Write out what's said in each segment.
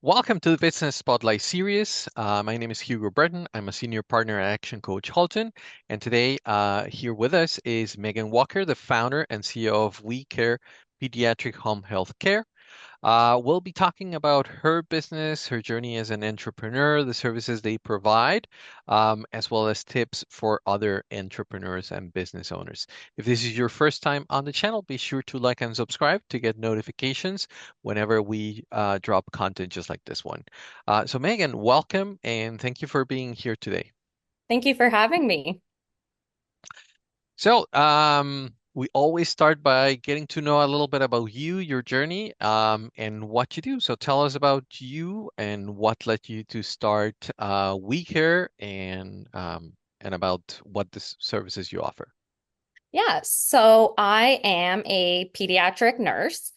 Welcome to the Business Spotlight series. My name is Hugo Breton. I'm a senior partner at Action Coach Halton. And today, here with us is Meghan Walker, the founder and CEO of WeeCare Pediatric Home Health Care. We'll be talking about her business, her journey as an entrepreneur, the services they provide, as well as tips for other entrepreneurs and business owners. If this is your first time on the channel, be sure to like and subscribe to get notifications whenever we drop content just like this one. So Meghan, welcome and thank you for being here today. Thank you for having me. So, we always start by getting to know a little bit about you, your journey, and what you do. So tell us about you and what led you to start WeCare and about what the services you offer. Yeah, so I am a pediatric nurse.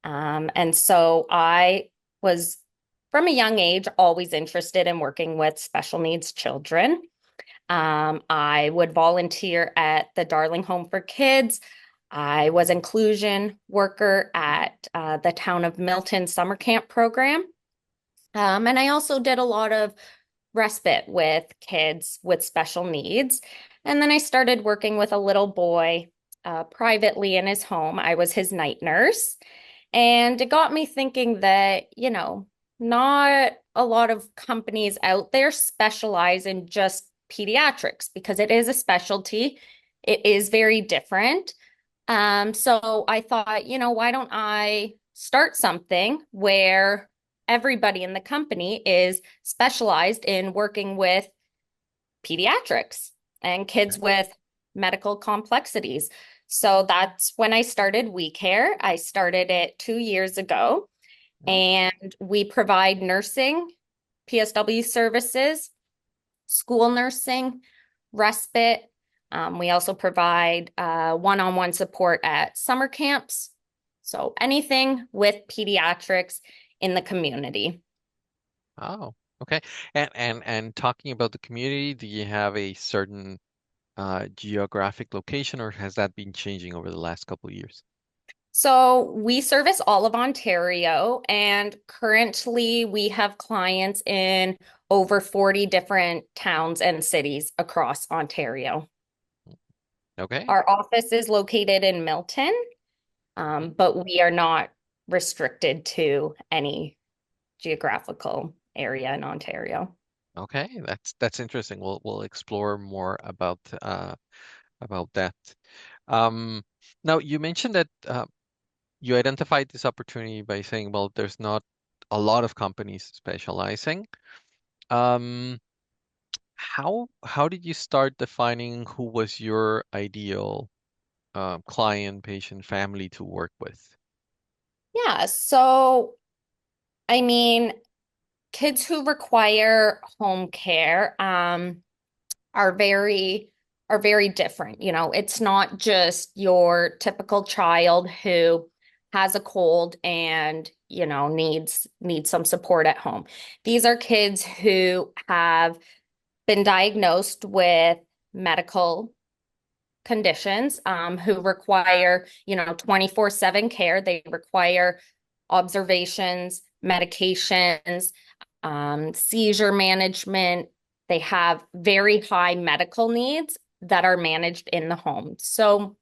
And so I was, from a young age, always interested in working with special needs children. I would volunteer at the Darling Home for Kids. I was inclusion worker at the town of Milton summer camp program. And I also did a lot of respite with kids with special needs. And then I started working with a little boy privately in his home. I was his night nurse. And it got me thinking that, not a lot of companies out there specialize in just pediatrics because it is a specialty. It is very different. So I thought, why don't I start something where everybody in the company is specialized in working with pediatrics and kids with medical complexities. So that's when I started WeCare. I started it 2 years ago, Oh, and we provide nursing, PSW services, school nursing, respite. We also provide one-on-one support at summer camps. So anything with pediatrics in the community. oh, okay. And talking about the community, do you have a certain geographic location, or has that been changing over the last couple of years? So we service all of Ontario, and currently we have clients in over 40 different towns and cities across Ontario. Okay. Our office is located in Milton, Mhm. but we are not restricted to any geographical area in Ontario. Okay, that's interesting. We'll explore more about that. Um, Now you mentioned that you identified this opportunity by saying, well, there's not a lot of companies specializing. Um, how did you start defining who was your ideal client, patient, family to work with? Yeah, so I mean, kids who require home care, are very different. It's not just your typical child who has a cold and, needs some support at home. These are kids who have been diagnosed with medical conditions, who require, 24/7 care. They require observations, medications, seizure management. They have very high medical needs that are managed in the home. So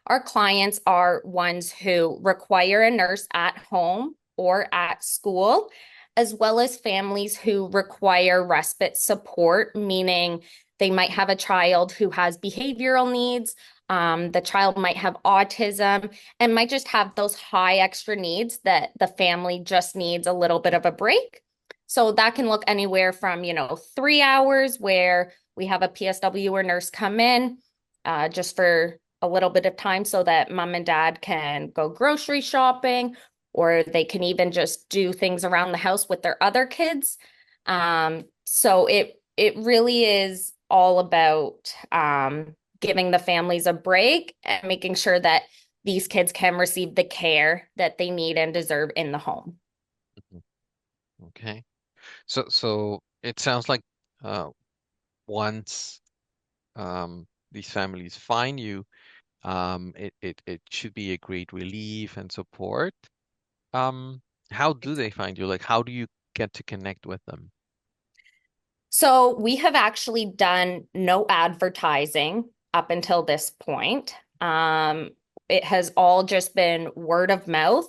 our clients are ones who require a nurse at home or at school, as well as families who require respite support, meaning they might have a child who has behavioral needs. The child might have autism and might just have those high extra needs that the family just needs a little bit of a break. So that can look anywhere from, 3 hours where we have a PSW or nurse come in just for a little bit of time so that mom and dad can go grocery shopping, or they can even just do things around the house with their other kids. So it really is all about giving the families a break and making sure that these kids can receive the care that they need and deserve in the home. Mhm. Okay. So it sounds like uh, once these families find you, it should be a great relief and support. Um, how do they find you? Like, how do you get to connect with them? So we have actually done no advertising up until this point. It has all just been word of mouth.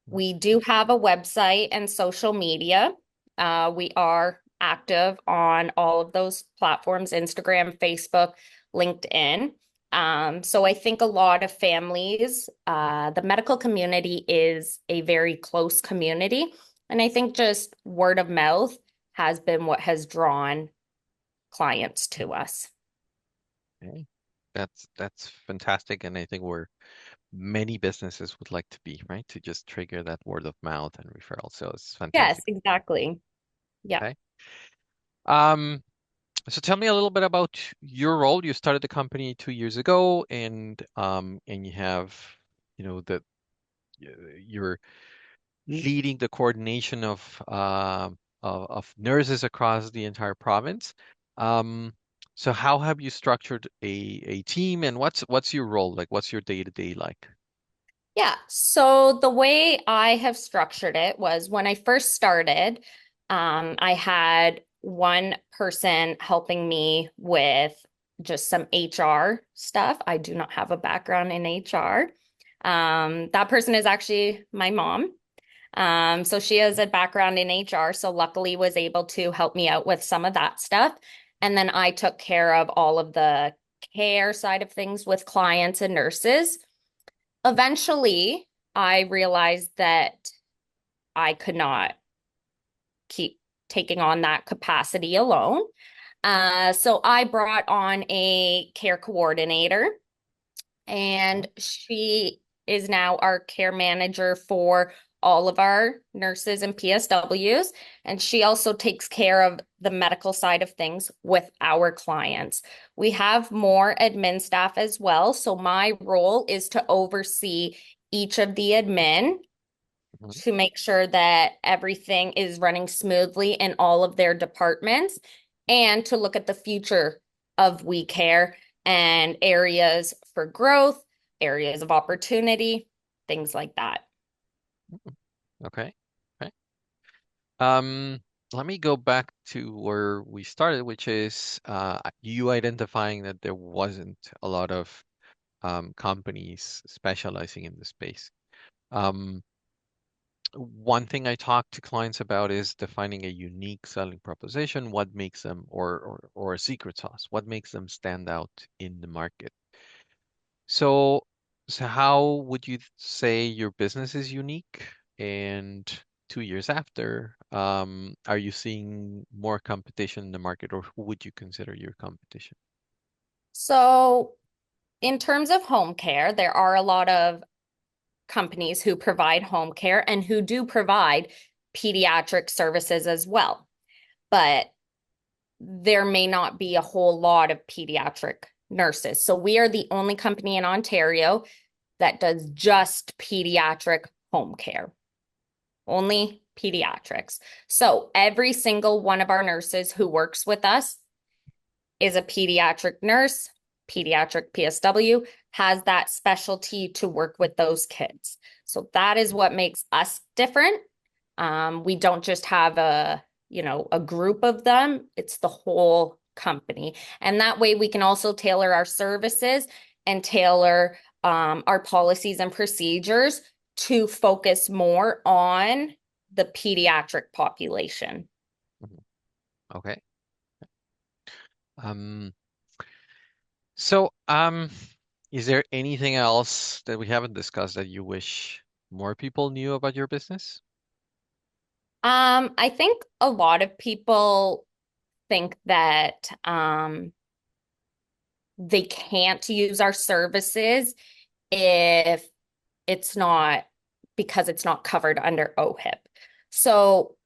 We do have a website and social media. We are active on all of those platforms, Instagram, Facebook, LinkedIn. So I think a lot of families, the medical community is a very close community. And I think just word of mouth has been what has drawn clients to us. Okay. That's fantastic, and I think where many businesses would like to be, right? To just trigger that word of mouth and referral. So it's Yes, fantastic. exactly. Yeah. Okay. Um, so tell me a little bit about your role. You started the company 2 years ago, and you have, that you're leading the coordination of nurses across the entire province. Um, so how have you structured a team, and what's your role like? What's your day-to-day like? Yeah. So the way I have structured it was when I first started, I had one person helping me with just some HR stuff. I do not have a background in HR. That person is actually my mom. So she has a background in HR, so luckily was able to help me out with some of that stuff. And then I took care of all of the care side of things with clients and nurses. Eventually, I realized that I could not keep taking on that capacity alone. So I brought on a care coordinator, and she is now our care manager for all of our nurses and PSWs. And she also takes care of the medical side of things with our clients. We have more admin staff as well. So my role is to oversee each of the admin Mhm. to make sure that everything is running smoothly in all of their departments and to look at the future of WeeCare and areas for growth, areas of opportunity, things like that. Okay. Okay. Um, Let me go back to where we started, which is you identifying that there wasn't a lot of companies specializing in the space. Um, One thing I talk to clients about is defining a unique selling proposition. What makes them, or a secret sauce? What makes them stand out in the market? So, so how would you say your business is unique? And 2 years after, are you seeing more competition in the market, or who would you consider your competition? So, in terms of home care, there are a lot of companies who provide home care and who do provide pediatric services as well. But there may not be a whole lot of pediatric nurses. So we are the only company in Ontario that does just pediatric home care, only pediatrics. So every single one of our nurses who works with us is a pediatric nurse, pediatric PSW, has that specialty to work with those kids. So that is what makes us different. We don't just have a group of them, it's the whole company. And that way we can also tailor our services and tailor our policies and procedures to focus more on the pediatric population. Mhm. Okay. Um, so, is there anything else that we haven't discussed that you wish more people knew about your business? I think a lot of people think that they can't use our services if it's not because it's not covered under OHIP. So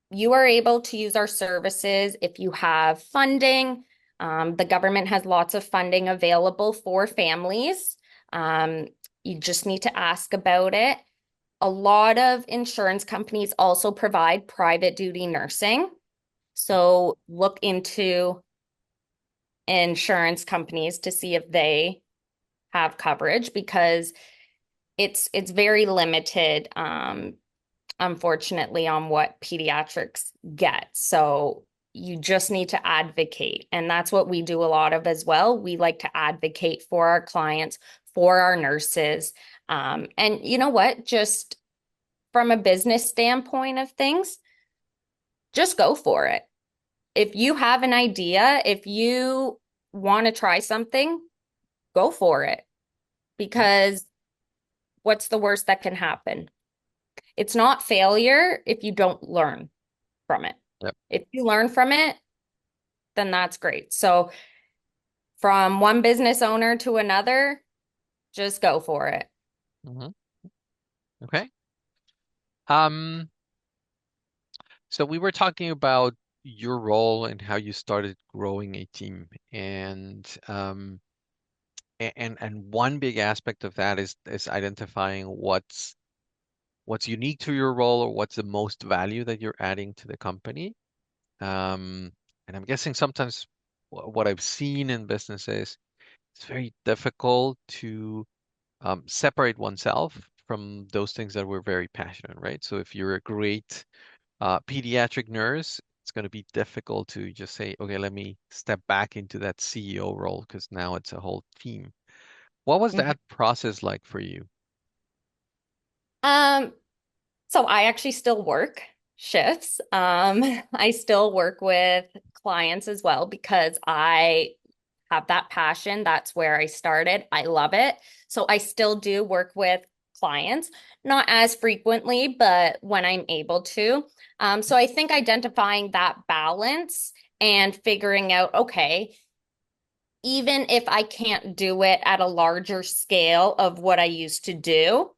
you are able to use our services if you have funding. The government has lots of funding available for families. Um, you just need to ask about it. A lot of insurance companies also provide private duty nursing. So look into insurance companies to see if they have coverage because it's very limited unfortunately, on what pediatrics get. So you just need to advocate. And that's what we do a lot of as well. We like to advocate for our clients, for our nurses. And you know what? Just from a business standpoint of things, just go for it. If you have an idea, if you want to try something, go for it. Yeah. Because what's the worst that can happen? It's not failure if you don't learn from it. Yep. If you learn from it, then that's great. So from one business owner to another, just go for it. Hmm. Okay. Um, so we were talking about your role and how you started growing a team, and one big aspect of that is identifying what's unique to your role or what's the most value that you're adding to the company. Um, and I'm guessing sometimes what I've seen in businesses, it's very difficult to separate oneself from those things that we're very passionate, right? So if you're a great pediatric nurse, it's going to be difficult to just say, okay, let me step back into that CEO role because now it's a whole team. What was Mhm. that process like for you? Um, so I actually still work shifts. I still work with clients as well because I have that passion. That's where I started. I love it. So I still do work with clients, not as frequently, but when I'm able to. So I think identifying that balance and figuring out, okay, even if I can't do it at a larger scale of what I used to do,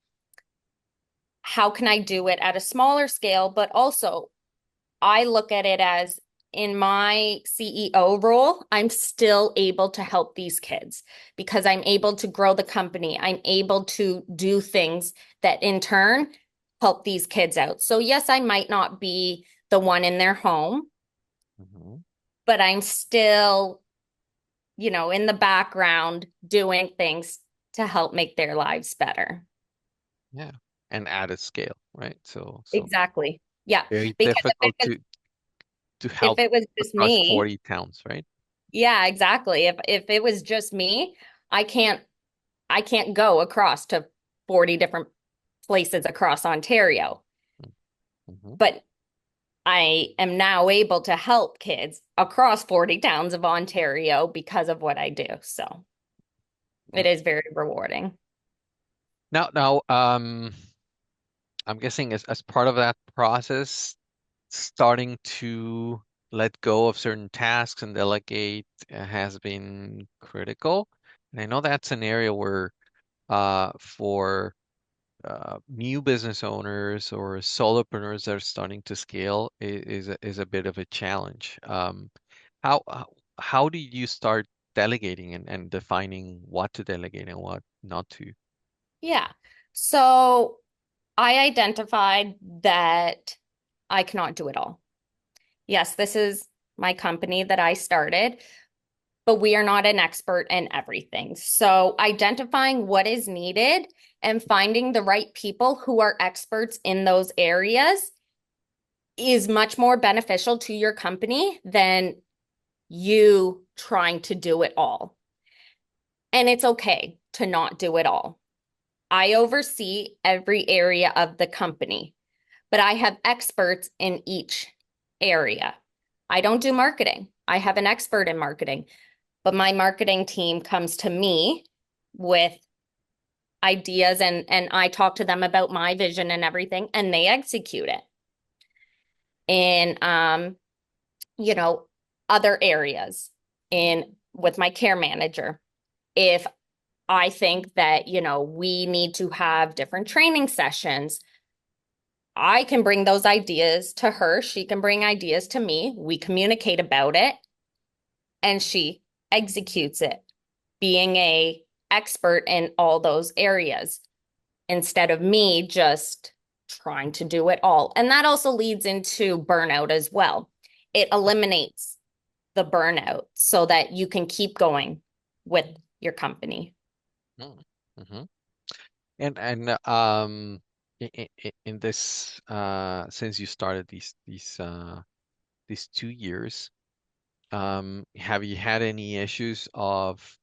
how can I do it at a smaller scale? But also, I look at it as in my CEO role, I'm still able to help these kids because I'm able to grow the company. I'm able to do things that in turn help these kids out. So, yes, I might not be the one in their home, Hmm. but I'm still, in the background doing things to help make their lives better. Yeah, and at a scale, right? So Exactly. Yeah. very Because difficult to if help it was just across me, 40 towns, right? yeah, exactly. If it was just me, I can't I can't go across to 40 different places across Ontario. Mm-hmm. But I am now able to help kids across 40 towns of Ontario because of what I do. So Yeah. it is very rewarding. Now, I'm guessing as part of that process, starting to let go of certain tasks and delegate has been critical. And I know that's an area where, for new business owners or solopreneurs that are starting to scale is a bit of a challenge. How do you start delegating and defining what to delegate and what not to? Yeah. So I identified that I cannot do it all. Yes, this is my company that I started, but we are not an expert in everything. So identifying what is needed and finding the right people who are experts in those areas is much more beneficial to your company than you trying to do it all. And it's okay to not do it all. I oversee every area of the company, but I have experts in each area. I don't do marketing. I have an expert in marketing, but my marketing team comes to me with ideas and I talk to them about my vision and everything and they execute it in you know other areas in with my care manager. If I think that we need to have different training sessions, I can bring those ideas to her, she can bring ideas to me, we communicate about it and she executes it, being a expert in all those areas instead of me just trying to do it all. And that also leads into burnout as well. It eliminates the burnout so that you can keep going with your company. Mm-hmm. And in this since you started these 2 years, have you had any issues of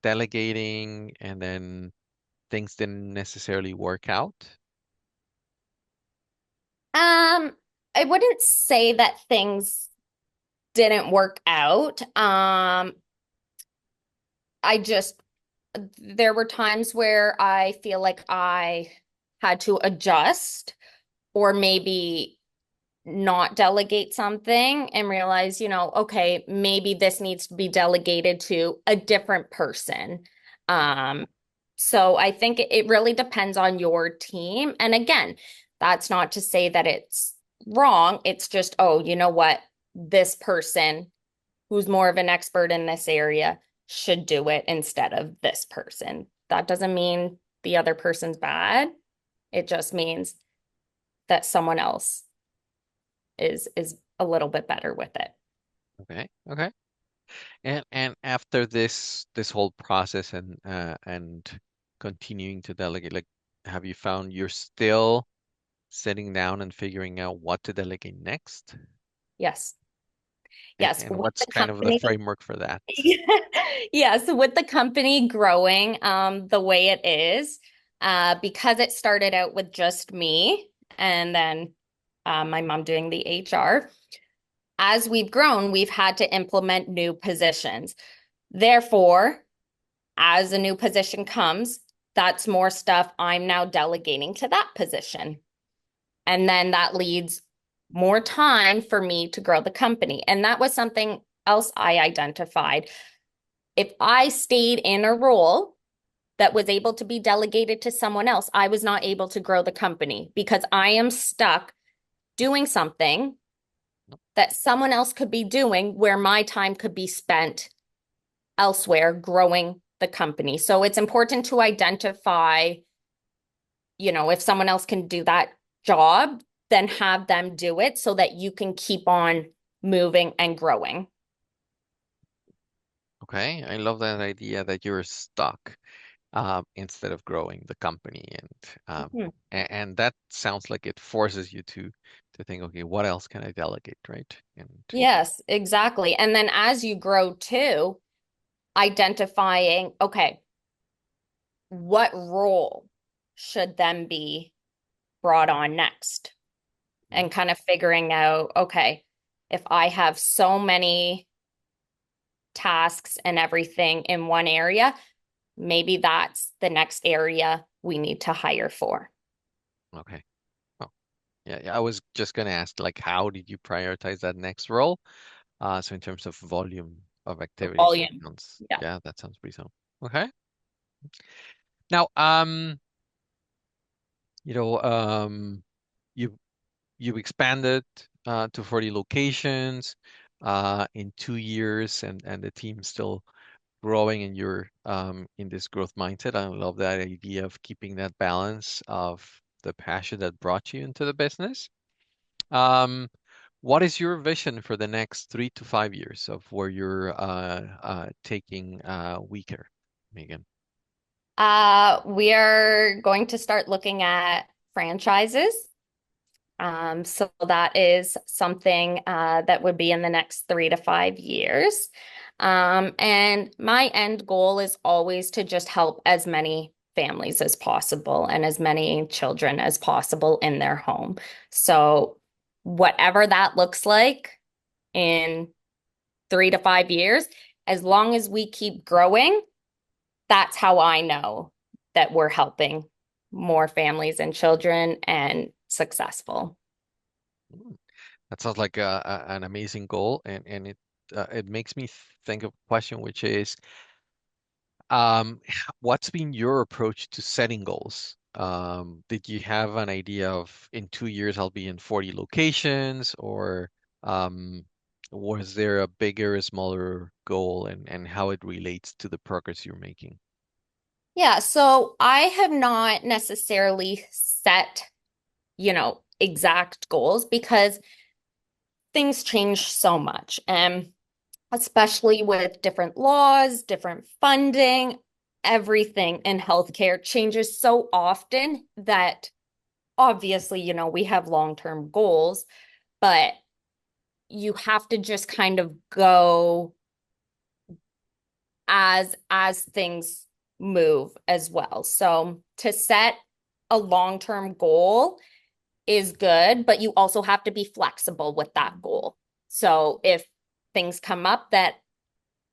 delegating and then things didn't necessarily work out? Um, I wouldn't say that things didn't work out. I just there were times where I feel like I had to adjust or maybe not delegate something and realize, okay, maybe this needs to be delegated to a different person. Um, so I think it really depends on your team. And again, that's not to say that it's wrong. It's just, oh, you know what? This person who's more of an expert in this area should do it instead of this person. That doesn't mean the other person's bad. It just means that someone else is a little bit better with it. Okay, okay. And after this whole process and continuing to delegate, like, have you found you're still sitting down and figuring out what to delegate next? Yes. And, Yes, and with what's the kind of the company. framework for that? Yes, with the company growing the way it is, because it started out with just me and then my mom doing the HR. As we've grown, we've had to implement new positions. Therefore, as a new position comes, that's more stuff I'm now delegating to that position. And then that leads more time for me to grow the company. And that was something else I identified. If I stayed in a role that was able to be delegated to someone else, I was not able to grow the company because I am stuck doing something that someone else could be doing where my time could be spent elsewhere growing the company. So it's important to identify, if someone else can do that job, then have them do it so that you can keep on moving and growing. Okay, I love that idea that you're stuck instead of growing the company, Mhm. and that sounds like it forces you to think, okay, what else can I delegate, right? And Yes, exactly. And then as you grow too, identifying, okay, what role should then be brought on next? mm, And kind of figuring out, okay, if I have so many tasks and everything in one area, maybe that's the next area we need to hire for. okay. Oh, yeah, I was just gonna ask, like, how did you prioritize that next role? So in terms of volume of The activities, that volume. sounds, Yeah. yeah, that sounds pretty so. Okay. Now, you know, you you've expanded to 40 locations in 2 years, and the team's still growing, and you're in this growth mindset. I love that idea of keeping that balance of the passion that brought you into the business. Um, what is your vision for the next 3 to 5 years of where you're taking WeeCare, Megan? We are going to start looking at franchises. So that is something that would be in the next 3 to 5 years. And my end goal is always to just help as many families as possible and as many children as possible in their home. So whatever that looks like in 3 to 5 years, as long as we keep growing, that's how I know that we're helping more families and children and successful. Mm, that sounds like an amazing goal, and it makes me think of a question, which is, what's been your approach to setting goals? Did you have an idea of in 2 years I'll be in 40 locations, or um, was there a bigger, smaller goal, and how it relates to the progress you're making? Yeah, so I have not necessarily set, exact goals because things change so much. And especially with different laws, different funding, everything in healthcare changes so often that obviously, we have long-term goals, but you have to just kind of go as things move as well. So to set a long-term goal is good, but you also have to be flexible with that goal. So if things come up that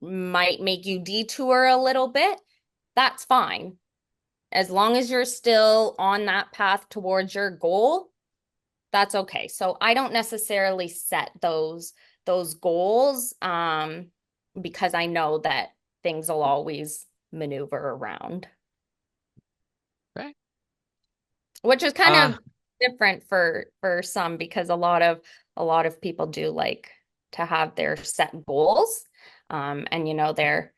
might make you detour a little bit, that's fine. As long as you're still on that path towards your goal, that's okay. So I don't necessarily set those goals because I know that things will always maneuver around, Okay. which is kind Uh, of different for some because a lot of people do like to have their set goals and they're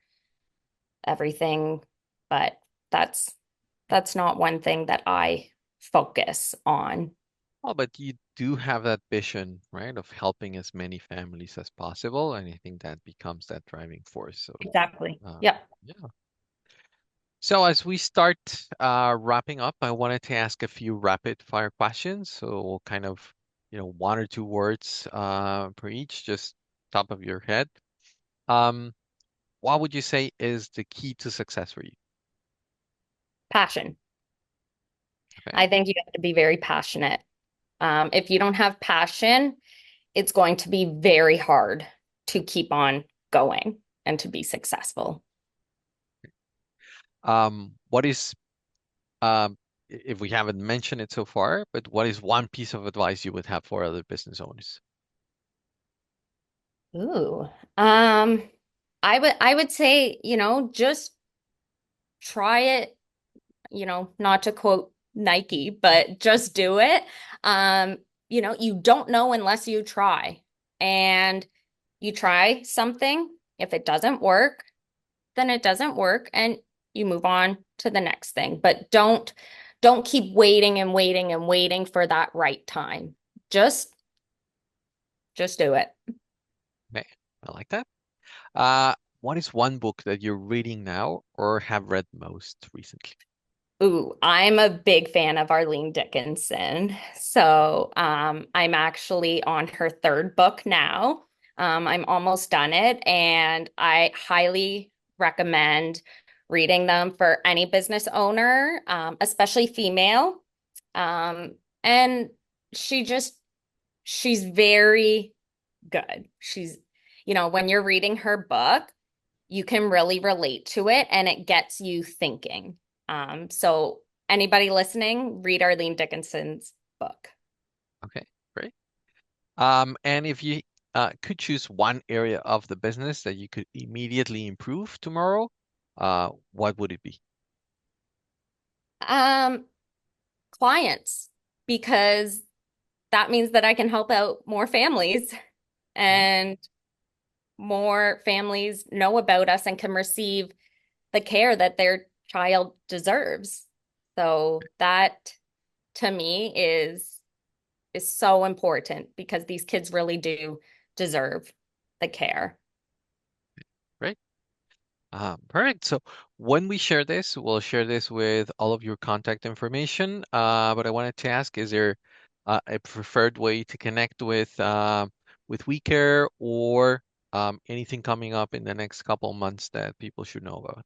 everything, but that's that's not one thing that I focus on. well, but you do have that vision, right, of helping as many families as possible, and I think that becomes that driving force. So, Exactly. uh, Yep. yeah. So as we start wrapping up, I wanted to ask a few rapid fire questions. So we'll kind of, one or two words per each, just top of your head. Um, what would you say is the key to success for you? Passion. Okay. I think you have to be very passionate. If you don't have passion, it's going to be very hard to keep on going and to be successful. What is, if we haven't mentioned it so far, but what is one piece of advice you would have for other business owners? Ooh. Um, I would say, just try it, not to quote Nike, but just do it. Um, you don't know unless you try. And you try something, if it doesn't work, then it doesn't work and you move on to the next thing. But don't keep waiting and waiting and waiting for that right time. Just just do it. Okay, I like that. Uh, what is one book that you're reading now or have read most recently? Ooh, I'm a big fan of Arlene Dickinson. So, I'm actually on her third book now. I'm almost done it, and I highly recommend reading them for any business owner, especially female. Um, and she just, she's very good. When you're reading her book, you can really relate to it and it gets you thinking. So anybody listening, read Arlene Dickinson's book. Okay, great. And if you could choose one area of the business that you could immediately improve tomorrow, what would it be? Um, Clients, because that means that I can help out more families Okay, and more families know about us and can receive the care that their child deserves. So that to me is so important because these kids really do deserve the care. great. Perfect. So when we share this, we'll share this with all of your contact information. But I wanted to ask, is there a preferred way to connect with WeeCare or anything coming up in the next couple of months that people should know about?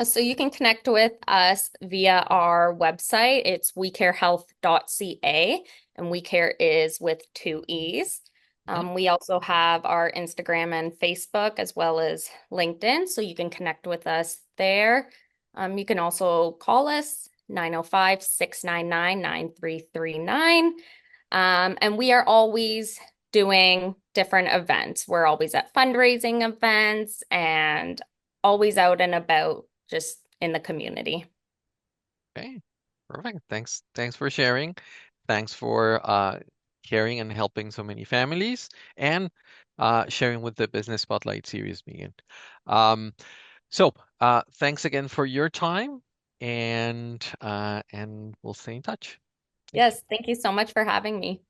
So you can connect with us via our website. It's wecarehealth.ca, and WeCare is with two E's. Mhm. We also have our Instagram and Facebook as well as LinkedIn, so you can connect with us there. You can also call us 905-699-9339. And we are always doing different events. We're always at fundraising events and always out and about just in the community. Okay, perfect. Thanks for sharing. Thanks for caring and helping so many families and sharing with the Business Spotlight series, Megan. Um, thanks again for your time, and we'll stay in touch. Thank you. Yes, thank you so much for having me.